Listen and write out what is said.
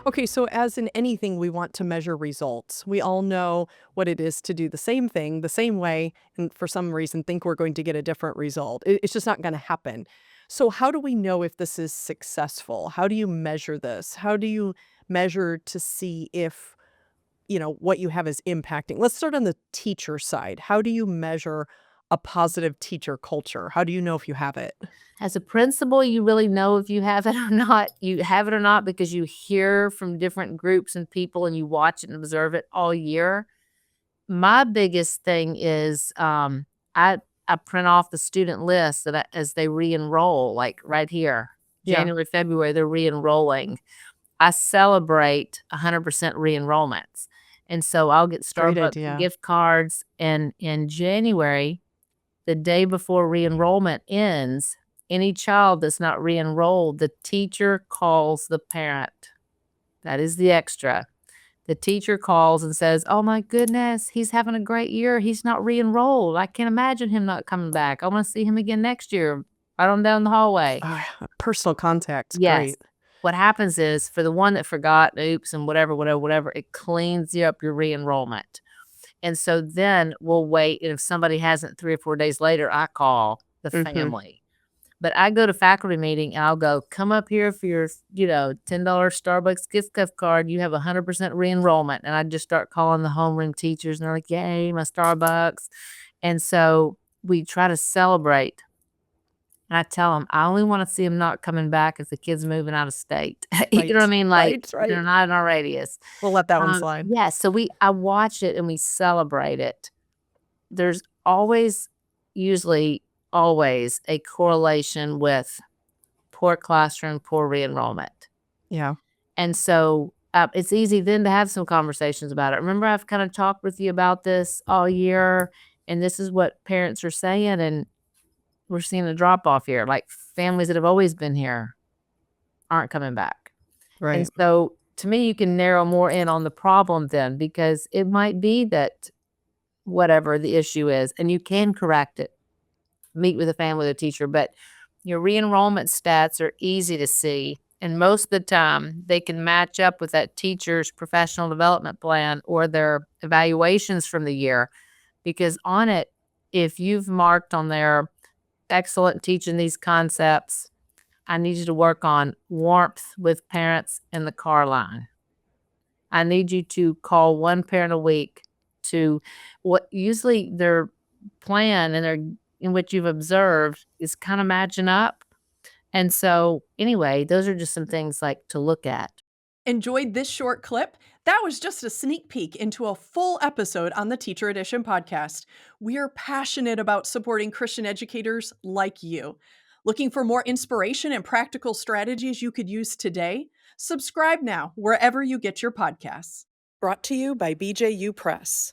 Okay, so as in anything, we want to measure results. We all know what it is to do the same thing the same way, and for some reason think we're going to get a different result. It's just not going to happen. So, how do we know if this is successful? How do you measure this? How do you measure to see if, what you have is impacting? Let's start on the teacher side. How do you measure a positive teacher culture? How do you know if you have it? As a principal, you really know if you have it or not. You have it or not because you hear from different groups and people and you watch it and observe it all year. My biggest thing is I print off the student list as they re-enroll, like right here, Yeah, January, February, they're re-enrolling. I celebrate 100% re-enrollments. And so I'll get great Starbucks idea. gift cards. And in January, the day before re-enrollment ends, any child that's not re-enrolled, the teacher calls the parent. That is the extra. The teacher calls and says, "Oh my goodness, he's having a great year. He's not re-enrolled. I can't imagine him not coming back. I want to see him again next year." Right on down the hallway. Ah, personal contact's Yes. great. What happens is for the one that forgot, oops, and whatever, it cleans you up your re-enrollment. And so then we'll wait. And if somebody hasn't 3 or 4 days later, I call the Mhm. family. But I go to faculty meeting and I'll go, "Come up here for your, $10 Starbucks gift card. You have 100% re-enrollment." And I just start calling the homeroom teachers and they're like, "Yay, my Starbucks." And so we try to celebrate. And I tell them, I only want to see them not coming back if the kid's moving out of state. You know what I Right, mean? Like right. they're not in our radius. We'll let that one slide. Yeah. So I watch it and we celebrate it. There's always, usually always a correlation with poor classroom, poor re-enrollment. Yeah. And so, it's easy then to have some conversations about it. "Remember I've kinda talked with you about this all year, and this is what parents are saying, and we're seeing a drop off here." Like, families that have always been here aren't coming back. And Right. so, to me, you can narrow more in on the problem then because it might be that whatever the issue is, and you can correct it, meet with a family or teacher, but your re-enrollment stats are easy to see, and most of the time, they can match up with that teacher's professional development plan or their evaluations from the year, because on it, if you've marked on there, "Excellent teaching these concepts, I need you to work on warmth with parents in the car line. I need you to call one parent a week to" what usually their plan and their in which you've observed is kinda matching up. And so, anyway, those are just some things, like, to look at. Enjoyed this short clip? That was just a sneak peek into a full episode on the Teacher Edition podcast. We are passionate about supporting Christian educators like you. Looking for more inspiration and practical strategies you could use today? Subscribe now wherever you get your podcasts. Brought to you by BJU Press.